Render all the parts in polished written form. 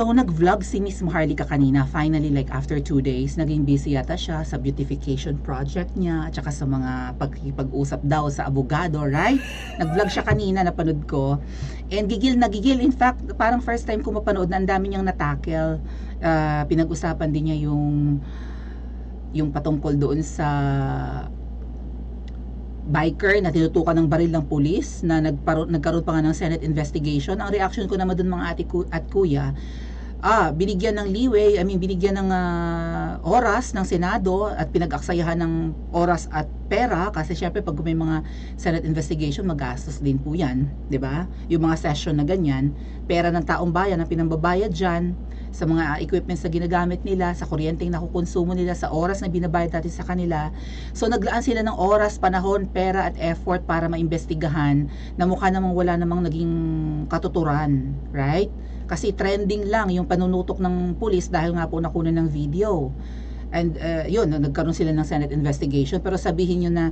So, nag-vlog si Miss Maharlika kanina. Finally, like after 2 days, naging busy yata siya sa beautification project niya at saka sa mga pag-usap daw sa abogado, right? Nag-vlog siya kanina, napanood ko. And gigil na gigil. In fact, parang first time ko mapanood na ang dami niyang natackle. Pinag-usapan din niya yung patungkol doon sa biker na tinutukan ng baril ng pulis na nagkaroon pa nga ng Senate investigation. Ang reaction ko naman doon mga ate at kuya, binigyan ng leeway, binigyan ng oras ng Senado at pinag-aksayahan ng oras at pera kasi syempre pag may mga Senate investigation, magastos din po yan, di ba? Yung mga session na ganyan, pera ng taong bayan na pinambabayad dyan, sa mga equipments na ginagamit nila, sa kuryenteng nakukonsumo nila, sa oras na binabayad natin sa kanila. So naglaan sila ng oras, panahon, pera at effort para maimbestigahan na mukha namang wala namang naging katuturan, right? Kasi trending lang yung panunutok ng pulis dahil nga po nakunan ng video. And yun, nagkaroon sila ng Senate investigation. Pero sabihin nyo na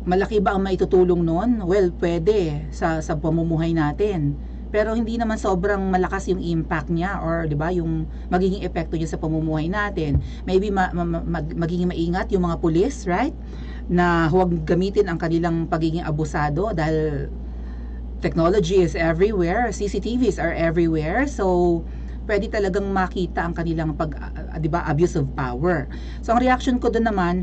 malaki ba ang maitutulong nun? Well, pwede sa pamumuhay natin. Pero hindi naman sobrang malakas yung impact niya or 'di ba yung magiging epekto niya sa pamumuhay natin. Maybe magiging maingat yung mga pulis, right? Na huwag gamitin ang kanilang pagiging abusado dahil technology is everywhere, CCTVs are everywhere. So pwede talagang makita ang kanilang abuse of power. So ang reaction ko doon naman,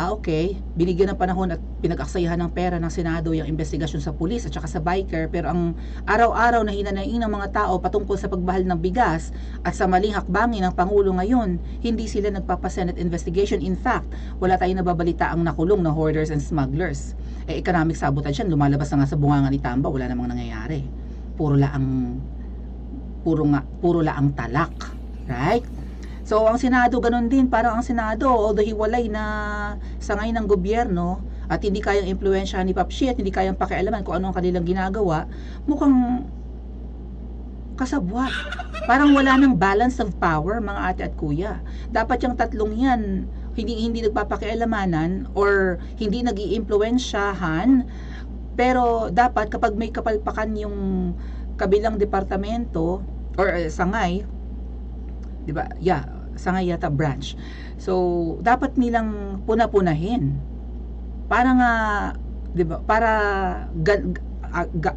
okay, binigyan ng panahon at pinag-aksayahan ng pera ng Senado yung investigasyon sa pulis at saka sa biker, pero ang araw-araw na hinanaing ng mga tao patungkol sa pagbahal ng bigas at sa maling hakbangin ng Pangulo ngayon, hindi sila nagpapa-Senate investigation. In fact, wala tayong nababalita ang nakulong na hoarders and smugglers. Economic sabotage yan, lumalabas na nga sa bunganga ni Tamba, wala namang nangyayari. Puro laang talak, right? So ang Senado ganun din, parang ang Senado although hiwalay na sangay ng gobyerno at hindi kayang impluwensyahan ni Papshi at hindi kayang pakialaman kung ano ang kanilang ginagawa, mukhang kasabwat. Parang wala ng balance of power, mga ate at kuya. Dapat yung tatlong yan hindi nagpapakialamanan or hindi nag-iimpluwensyahan, pero dapat kapag may kapalpakan yung kabilang departamento or sangay, 'di ba? Yeah, sangay yata branch. So, dapat nilang puna-punahin. Para nga, 'di ba? Para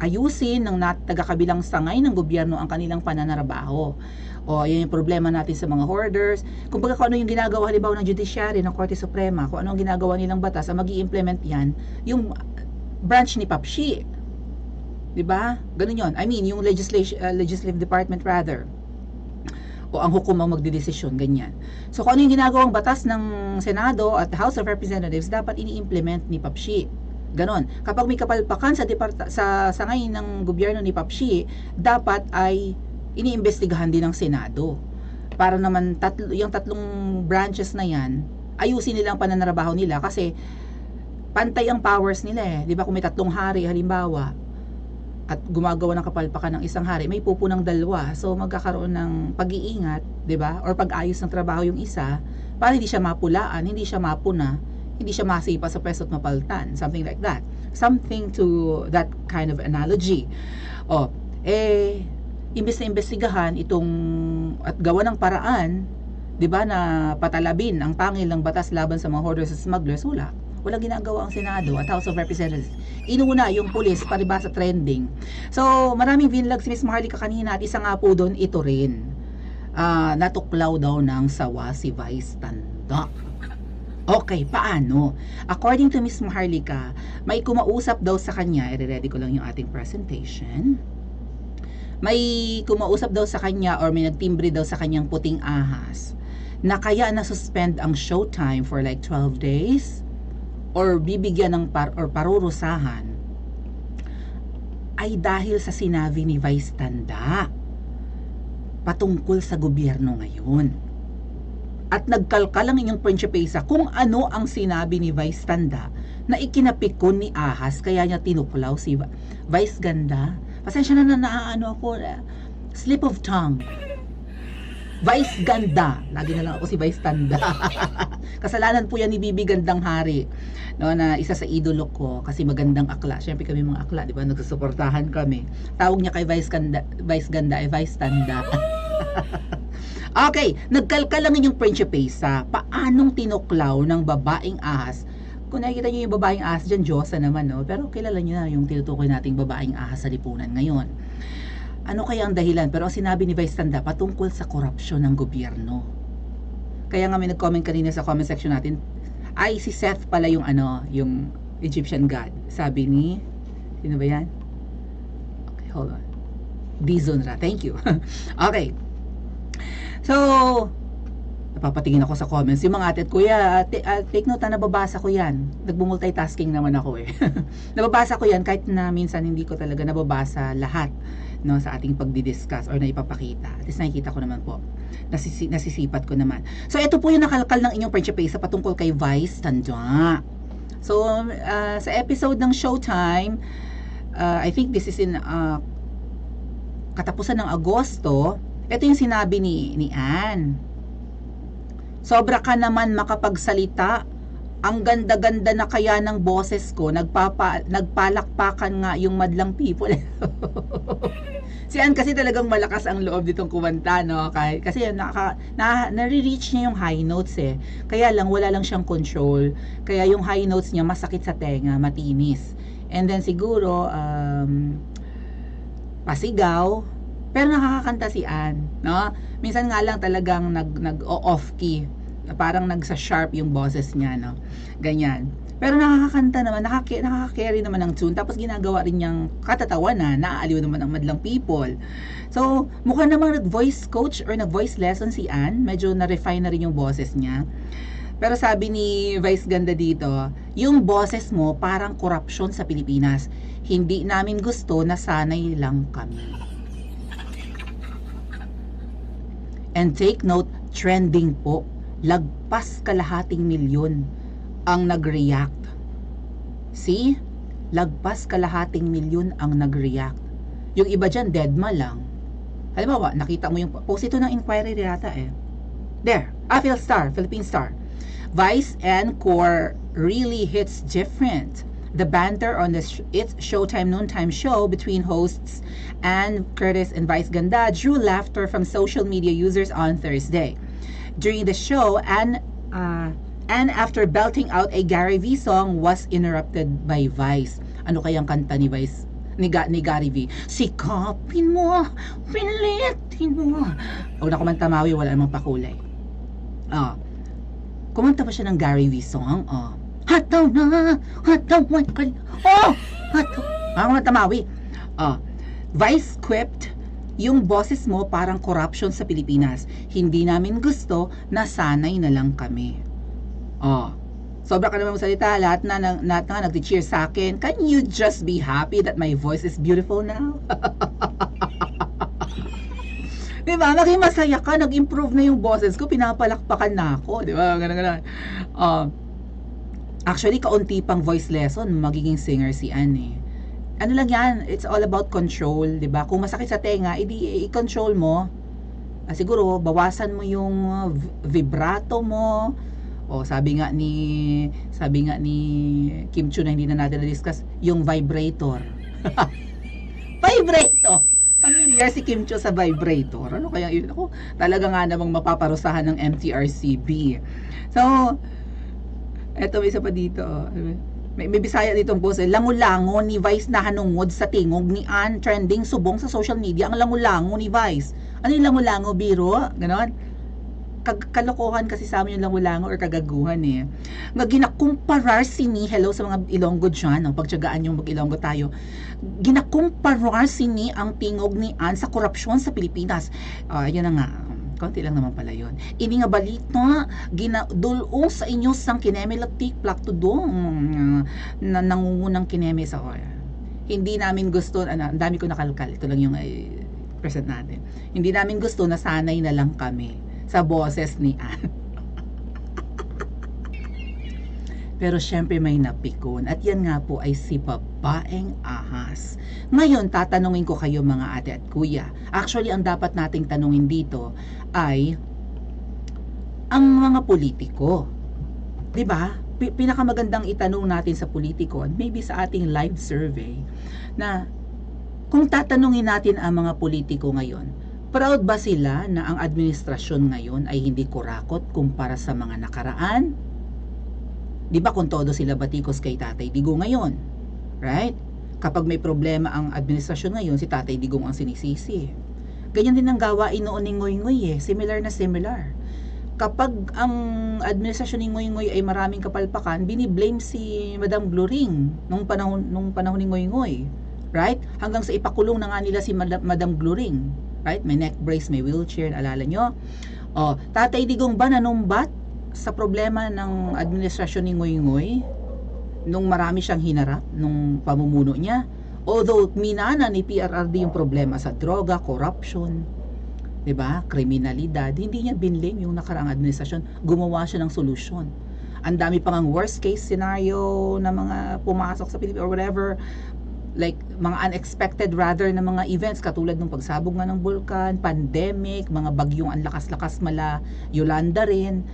ayusin ng taga-kabilang sangay ng gobyerno ang kanilang pananarabaho. O, yan yung problema natin sa mga hoarders. Kung baga kung ano yung ginagawa halimbawa ng Judiciary, ng Korte Suprema, kung ano ang ginagawa nilang batas, ang magi-implement yan, yung branch ni Papshi. 'Di ba? Ganun 'yon. Yung legislative department rather. O ang hukom ang magdedesisyon, ganyan. So kung ano yung ginagawang batas ng Senado at House of Representatives, dapat ini-implement ni Papshi. Ganon. Kapag may kapalpakan sa sangay ng gobyerno ni Papshi, dapat ay iniimbestigahan din ng Senado. Para naman yung tatlong branches na yan, ayusin nila ang pananarabaho nila kasi pantay ang powers nila eh. 'Di ba kung may tatlong hari halimbawa, at gumagawa ng kapalpakan ng isang hari, may pupo ng dalawa. So magkakaroon ng pag-iingat, 'di ba? Or pag-ayos ng trabaho yung isa para hindi siya mapulaan, hindi siya mapuna, hindi siya masipa sa pwesto at mapaltan, something like that. Something to that kind of analogy. Imbes na imbestigahan itong at gawa ng paraan, 'di ba, na patalabin ang pangil ng batas laban sa mga hoarders at smugglers, walang ginagawa ang Senado at House of Representatives. Inuna yung pulis palibasa trending. So maraming vinlog si Miss Maharlika kanina at isa nga po doon ito rin. Natuklaw daw ng sawa si Vice Tanda. Okay, paano? According to Miss Maharlika, may kumausap daw sa kanya, i-ready ko lang yung ating presentation. May kumausap daw sa kanya or may nagtimbre daw sa kanyang puting ahas na kaya na-suspend ang showtime for like 12 days or bibigyan ng parurusahan ay dahil sa sinabi ni Vice Tanda patungkol sa gobyerno ngayon. At nagkalkal ang inyong prinsipesa kung ano ang sinabi ni Vice Tanda na ikinapikon ni ahas kaya niya tinuklaw si Vice Ganda. Pasensya na naano ako, slip of tongue. Vice Ganda. Lagi na lang ako si Vice Tanda. Kasalanan po yan ni Bibi Gandang Hari. No, na isa sa idolo ko kasi magandang akla. Syempre kami mga akla, di ba? Nagsusuportahan kami. Tawag niya kay Vice Ganda ay Vice Tanda. Okay, nagkalkal lang yung Principesa. Paanong tinuklaw ng babaeng ahas? Kung nakikita niyo yung babaeng ahas dyan, Diyosa naman, no? Pero kilala niyo na yung tinutukoy nating babaeng ahas sa lipunan ngayon. Ano kaya ang dahilan? Pero ang sinabi ni Vice Tanda patungkol sa korupsyon ng gobyerno. Kaya nga may nag-comment kanina sa comment section natin, ay si Seth pala yung yung Egyptian god. Sabi ni, sino ba yan? Okay, hold on. Dizonra, thank you. Okay. So, napapatingin ako sa comments. Yung mga ate at kuya, take note na nababasa ko yan. Nagmumultitasking naman ako eh. Nababasa ko yan kahit na minsan hindi ko talaga nababasa lahat, no, sa ating pagdidiscuss or na ipapakita. At least nakikita ko naman po. Nasisipat ko naman. So, ito po yung nakalkal ng inyong Principesa patungkol kay Vice Tanda. So, sa episode ng Showtime, I think this is in katapusan ng Agosto, ito yung sinabi ni Ann. Sobra ka naman makapagsalita. Ang ganda-ganda na kaya ng boses ko. Nagpalakpakan nga yung madlang people. Si Ann kasi talagang malakas ang loob ditong kumanta, no? Kasi nare-reach niya yung high notes eh. Kaya lang wala lang siyang control. Kaya yung high notes niya masakit sa tenga, matinis. And then siguro pasigaw. Pero nakakakanta si Ann, no? Minsan nga lang talagang nag-off key. Parang nagsa-sharp yung boses niya, no? Ganyan. Pero nakakakanta naman, nakaka-carry naman ng tune. Tapos ginagawa rin niyang katatawanan, naaaliw naman ang madlang people. So, mukha namang nag-voice coach or nag-voice lesson si Ann. Medyo na-refine na rin yung boses niya. Pero sabi ni Vice Ganda dito, yung boses mo parang korupsyon sa Pilipinas. Hindi namin gusto na sanay lang kami. And take note, trending po. Lagpas kalahating milyon ang nag-react. See? Lagpas kalahating milyon ang nag-react. Yung iba dyan, deadma lang. Halimbawa, nakita mo yung post ito ng inquiry yata eh. There, Philippine Star. Vice and Core really hits different. The banter on its Showtime noontime show between hosts Ann Curtis and Vice Ganda drew laughter from social media users on Thursday. During the show, Ann after belting out a Gary V song was interrupted by Vice. Ano kayang kanta ni Vice? Ni Gary V? Sikapin mo, pilitin mo. Huwag na kumanta Maui, wala namang pakulay. Kumanta pa siya ng Gary V song. Hataw na, hatawan ka. Hataw. Mga tamawi. Vice quipped, yung boses mo parang corruption sa Pilipinas. Hindi namin gusto, nasanay na lang kami. Sobra ka naman magsalita. Lahat na nag-cheer sa akin. Can you just be happy that my voice is beautiful now? Diba? Maging masaya ka. Nag-improve na yung boses ko. Pinapalakpakan na ako. Diba? Ganun. Actually, kaunti pang voice lesson, magiging singer si Ann eh. Ano lang yan, it's all about control, di ba? Kung masakit sa tenga, i-control mo. Siguro, bawasan mo yung vibrato mo. Sabi nga ni Kim Chu na hindi na natin na-discuss, yung vibrator. Vibrator! Familiar si Kim Chu sa vibrator. Ano kaya yun? Ako, talaga nga namang mapaparusahan ng MTRCB. So, eto may isa pa dito. May Bisaya ditong post. Lango-lango ni Vice na hanungod sa tingog ni Ann. Trending subong sa social media. Ang lango-lango ni Vice. Ano yung lango-lango? Biro? Ganon? Kalokohan kasi sa amin yung lango-lango or kagaguhan eh. Nga ginakumparar si ni, hello sa mga Ilonggo dyan, pagtyagaan yung mag-Ilonggo tayo. Ginakumparar si ni ang tingog ni Ann sa korupsyon sa Pilipinas. Yun na nga. Konti lang naman pala yun. Ini nga balita, ginadulong sa inyo sang kineme latik plak to dong na nangungunang kineme sa oil. Hindi namin gusto, ang dami ko nakalkal, ito lang yung present natin. Hindi namin gusto na sanay na lang kami sa boses ni Ann. Pero syempre may napikon at yan nga po ay si babaeng ahas. Ngayon, tatanungin ko kayo mga ate at kuya. Actually, ang dapat nating tanungin dito ay ang mga politiko. 'Di ba? Pinakamagandang itanong natin sa politiko, maybe sa ating live survey, na kung tatanungin natin ang mga politiko ngayon, proud ba sila na ang administrasyon ngayon ay hindi kurakot kumpara sa mga nakaraan? Di ba kung todo sila batikos kay Tatay Digong ngayon? Right? Kapag may problema ang administrasyon ngayon, si Tatay Digong ang sinisisi. Ganyan din ang gawain noon ni Ngoy Ngoy Similar na similar. Kapag ang administrasyon ni Ngoy Ngoy ay maraming kapalpakan, biniblame si Madam Gloring nung panahon ni Ngoy Ngoy. Right? Hanggang sa ipakulong na nga nila si Madam Gloring. Right? May neck brace, may wheelchair, alala nyo? O, Tatay Digong ba nanumbat sa problema ng administrasyon ni Ngoy Ngoy nung marami siyang hinarap nung pamumuno niya? Although minana ni PRRD yung problema sa droga, corruption, 'di ba? Kriminalidad, hindi niya binlame yung nakaraang administrasyon, gumawa siya ng solusyon. Ang dami pang worst case scenario na mga pumasok sa Pilipinas or whatever, like mga unexpected rather na mga events katulad ng pagsabog nga ng bulkan, pandemic, mga bagyong ang lakas-lakas mala Yolanda rin.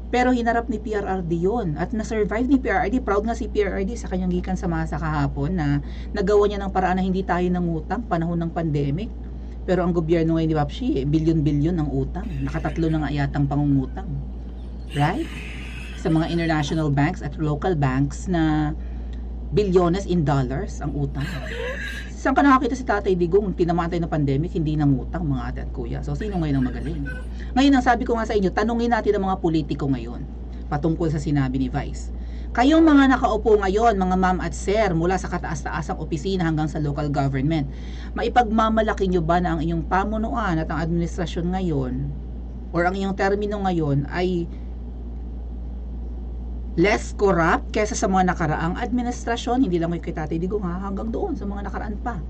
Pero hinarap ni PRRD yun at na-survive ni PRRD. Proud nga si PRRD sa kanyang gikan sa masa kahapon na nagawa niya ng paraan na hindi tayo nangutang panahon ng pandemic. Pero ang gobyerno ngayon ni Papshi, bilyon-bilyon ang utang. Nakatatlo na nga yatang pangungutang. Right? Sa mga international banks at local banks na bilyones in dollars ang utang. Saan ka nakakita si Tatay Digong tinamaan tayo ng pandemic, hindi nangutang mga ate at kuya? So, sino ngayon ang magaling? Ngayon, ang sabi ko nga sa inyo, tanungin natin ang mga politiko ngayon patungkol sa sinabi ni Vice. Kayong mga nakaupo ngayon, mga ma'am at sir, mula sa kataas-taasang opisina hanggang sa local government, maipagmamalaki nyo ba na ang inyong pamunuan at ang administrasyon ngayon or ang inyong termino ngayon ay less corrupt kaysa sa mga nakaraang administrasyon? Hindi lang kay Tatay Digong hanggang doon sa mga nakaraan pa,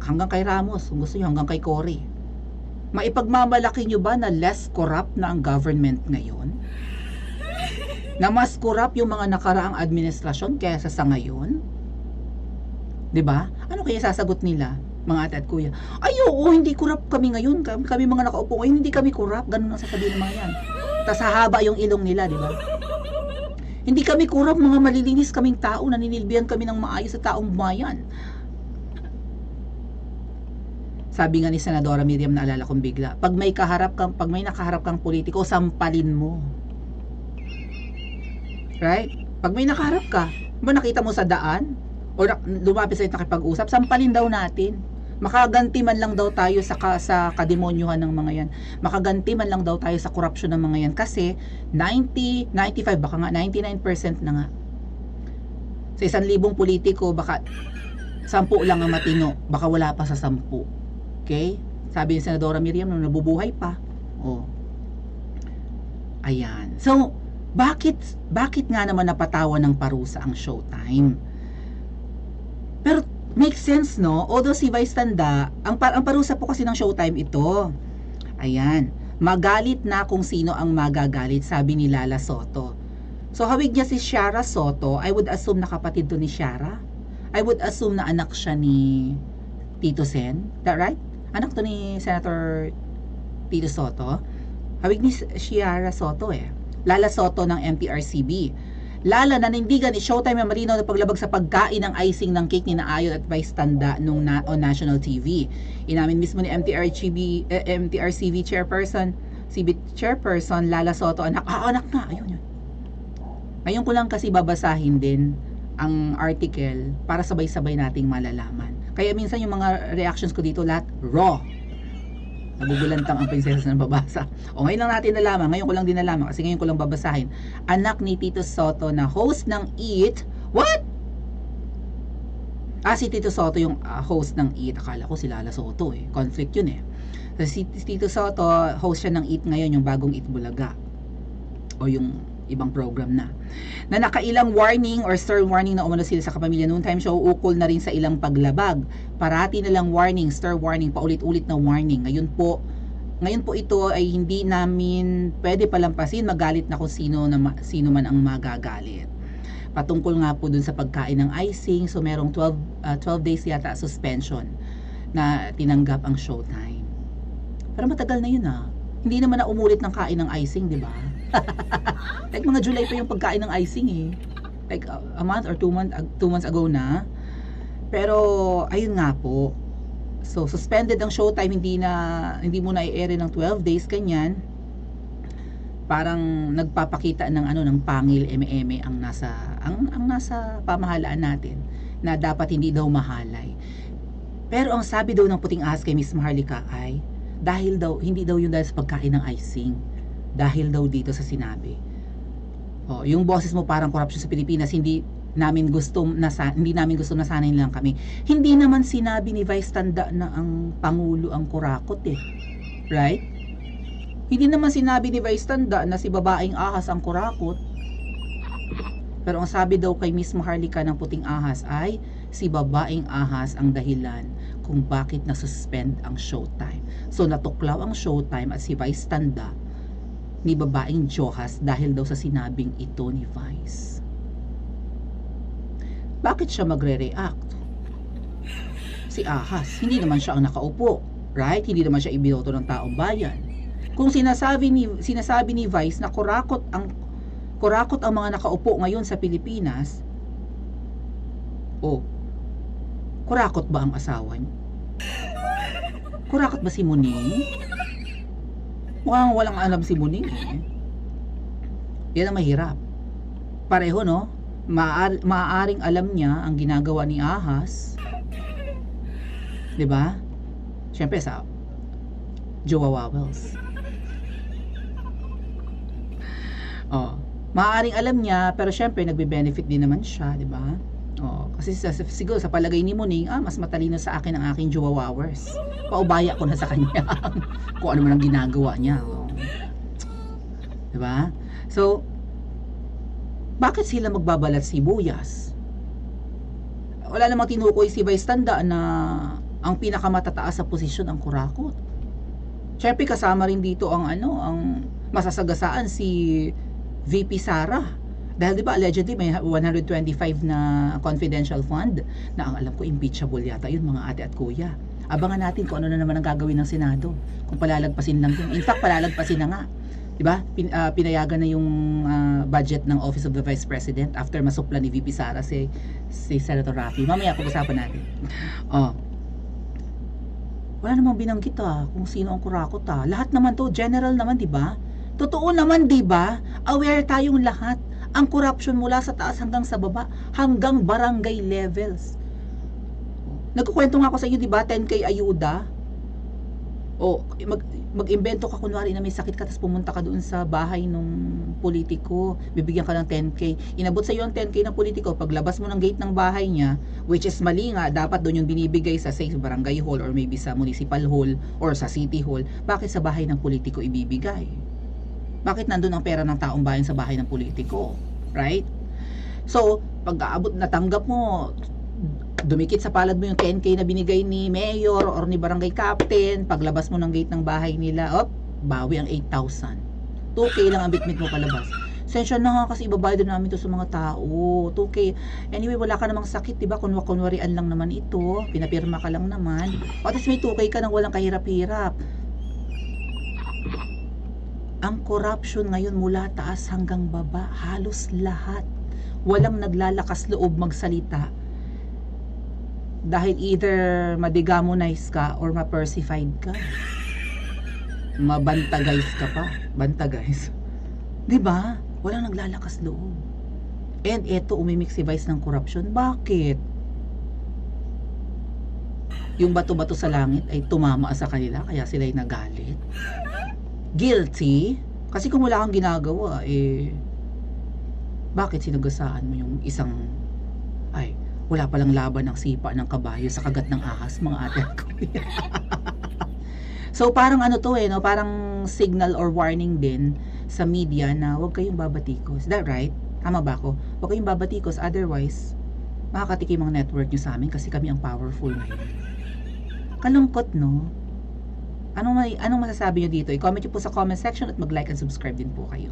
hanggang kay Ramos, kung gusto nyo, hanggang kay Cory. Maipagmamalaki nyo ba na less corrupt na ang government ngayon? Na mas corrupt yung mga nakaraang administrasyon kaysa sa ngayon? 'Di ba? Ano kaya sasagot nila, mga ate at kuya? Ay, oo, hindi corrupt kami ngayon. Kami mga nakaupo ngayon, hindi kami corrupt. Ganun ang sasabihin ng mga yan. Tas hahaba yung ilong nila, 'di ba? Hindi kami corrupt, mga malilinis kaming tao, naninilbihan kami ng maayos sa taong bayan. Sabi nga ni Senadora Miriam, naalala kong bigla, pag may nakaharap kang politiko, sampalin mo. Right? Pag may nakaharap ka, ba nakita mo sa daan o lumapit sa'yo nakipag-usap, sampalin daw natin. Makaganti man lang daw tayo sa kademonyuhan ng mga yan. Makaganti man lang daw tayo sa korupsyon ng mga yan kasi 90, 95, baka nga 99% na nga. Sa 1,000 politiko, baka 10 lang ang matino, baka wala pa sa 10. Okay? Sabi ni Senadora Miriam nung nabubuhay pa. Oh. Ayan. So, bakit nga naman napatawan ng parusa ang Showtime? Pero makes sense, no? Although si Vice tanda, ang parusa po kasi ng Showtime ito. Ayan. Magalit na kung sino ang magagalit, sabi ni Lala Soto. So, hawig niya si Shara Soto. I would assume na kapatid to ni Shara. I would assume na anak siya ni Tito Sen. That right? Anak to ni Senator Tito Soto. Hawig ni Shara Soto Lala Soto ng MTRCB. Lala, nanindigan ni Showtime ang malinaw na paglabag sa pagkain ng icing ng cake ni Naayon at Vice Tanda on national TV. Inamin mismo ni MTRCB Chairperson, Lala Soto, anak na, ayun yun. Ngayon ko lang kasi babasahin din ang article para sabay-sabay nating malalaman. Kaya minsan yung mga reactions ko dito, lahat raw. Nabubulantang ang prinsesa na babasa. O ngayon lang natin nalaman, ngayon ko lang din nalaman kasi ngayon ko lang babasahin. Anak ni Tito Soto na host ng EAT. What? Si Tito Soto yung host ng EAT. Akala ko si Lala Soto Conflict yun So, si Tito Soto, host siya ng EAT ngayon, yung bagong EAT Bulaga. O yung ibang program na nakailang warning or stern warning na umano sila sa Kapamilya Noontime Show, ukol na rin sa ilang paglabag. Parati na lang warning, stern warning, paulit-ulit na warning. Ngayon po ito ay hindi namin pwede palampasin, magalit na kung sino man ang magagalit. patungkol nga po dun sa pagkain ng icing. So merong 12 days yata suspension na tinanggap ang Showtime. Pero matagal na yun Hindi naman na umulit ng kain ng icing, di ba? Like mga July pa yung pagkain ng icing eh. Like a month or 2 months ago na. Pero ayun nga po. So suspended ang Showtime, hindi mo na i-air ng 12 days kanyan. Parang nagpapakita ng ng pangil eme-eme ang nasa pamahalaan natin na dapat hindi daw mahalay. Pero ang sabi daw ng puting ahas kay Miss Maharlika ay hindi daw yun dahil sa pagkain ng icing, dahil daw dito sa sinabi. Yung boses mo parang corruption sa Pilipinas, hindi namin gusto na sanay lang kami. Hindi naman sinabi ni Vice Tanda na ang Pangulo ang kurakot right? Hindi naman sinabi ni Vice Tanda na si babaeng ahas ang kurakot. Pero ang sabi daw kay Miss Maharlika ng puting ahas ay si babaeng ahas ang dahilan kung bakit nasuspend ang Showtime. So natuklaw ang Showtime at si Vice Tanda ni babaeng Johas dahil daw sa sinabing ito ni Vice. Bakit siya magre-react? Si ahas, hindi naman siya ang nakaupo, right? Hindi naman siya ibinoto ng taong bayan. Kung sinasabi ni Vice na kurakot ang mga nakaupo ngayon sa Pilipinas, kurakot ba ang asawa niya? Kurakot ba si Muning? Mukhang walang alam si Muning Yan ang mahirap. Pareho maaaring alam niya ang ginagawa ni ahas, 'di ba? Siyempre sa Jowa Wawels. Maaaring alam niya, pero syempre nagbe-benefit din naman siya, 'di ba? Kasi siguro sa palagay ni Muning, mas matalino sa akin ang aking Jowa Wowers. Paubaya ko na sa kanya kung ano man ang ginagawa niya. 'Di ba? So, bakit sila magbabalat sibuyas? Wala namang tinukoy si Vice Tanda na ang pinakamatataas sa posisyon ang kurakot. Syempre kasama rin dito ang masasagasaan si VP Sara. Dahil 'di ba allegedly may 125 na confidential fund na ang alam ko impeachable yata yun, mga ate at kuya. Abangan natin kung ano na naman ang gagawin ng Senado. Kung palalagpasin lang yun. In fact, palalagpasin na nga. 'Di ba? Pinayagan na yung budget ng Office of the Vice President after masupla ni VP Sara si Senator Raffy. Mamaya pag-usapan natin. Wala namang binanggit kung sino ang kurakot Lahat naman to general naman, 'di ba? Totoo naman, 'di ba? Aware tayong lahat. Ang corruption mula sa taas hanggang sa baba, hanggang barangay levels. Nagkukwento nga ako sa iyo, 'di ba? 10K ayuda. Mag-imbento ka kunwari na may sakit ka tapos pumunta ka doon sa bahay ng politiko, bibigyan ka ng 10K. Inabot sa iyo ang 10K ng politiko, paglabas mo ng gate ng bahay niya, which is mali nga, dapat doon yung binibigay sa say barangay hall or maybe sa municipal hall or sa city hall. Bakit sa bahay ng politiko ibibigay? Bakit nandun ang pera ng taong bayan sa bahay ng politiko? Right? So, pag-aabot natanggap mo, dumikit sa palad mo yung 10K na binigay ni mayor or ni barangay captain, paglabas mo ng gate ng bahay nila, bawi ang 8,000. 2K lang ang bitbit mo palabas. Sensya na nga kasi ibabayad namin to sa mga tao. 2K. Anyway, wala ka namang sakit, diba? Kunwarian lang naman ito. Pinapirma ka lang naman. O at least may 2K ka nang walang kahirap-hirap. Ang corruption ngayon mula taas hanggang baba, halos lahat. Walang naglalakas loob magsalita. Dahil either madigamonize ka or ma-persified ka. Mabantagays ka pa. Bantagays. Diba? Walang naglalakas loob. And eto, umimik si Vice ng corruption. Bakit? Yung bato-bato sa langit ay tumama sa kanila, kaya sila'y nagalit. Guilty? Kasi kung wala kang ginagawa, bakit sinagasaan mo yung isang, wala palang laban ng sipa ng kabayo sa kagat ng ahas, mga ate ko. So parang parang signal or warning din sa media na huwag kayong babatikos. Is that right? Tama ba ako? Huwag kayong babatikos, otherwise makakatikim ang network nyo sa amin kasi kami ang powerful ngayon. Kalungkot, no? Anong masasabi nyo dito? I-comment nyo po sa comment section at mag-like and subscribe din po kayo.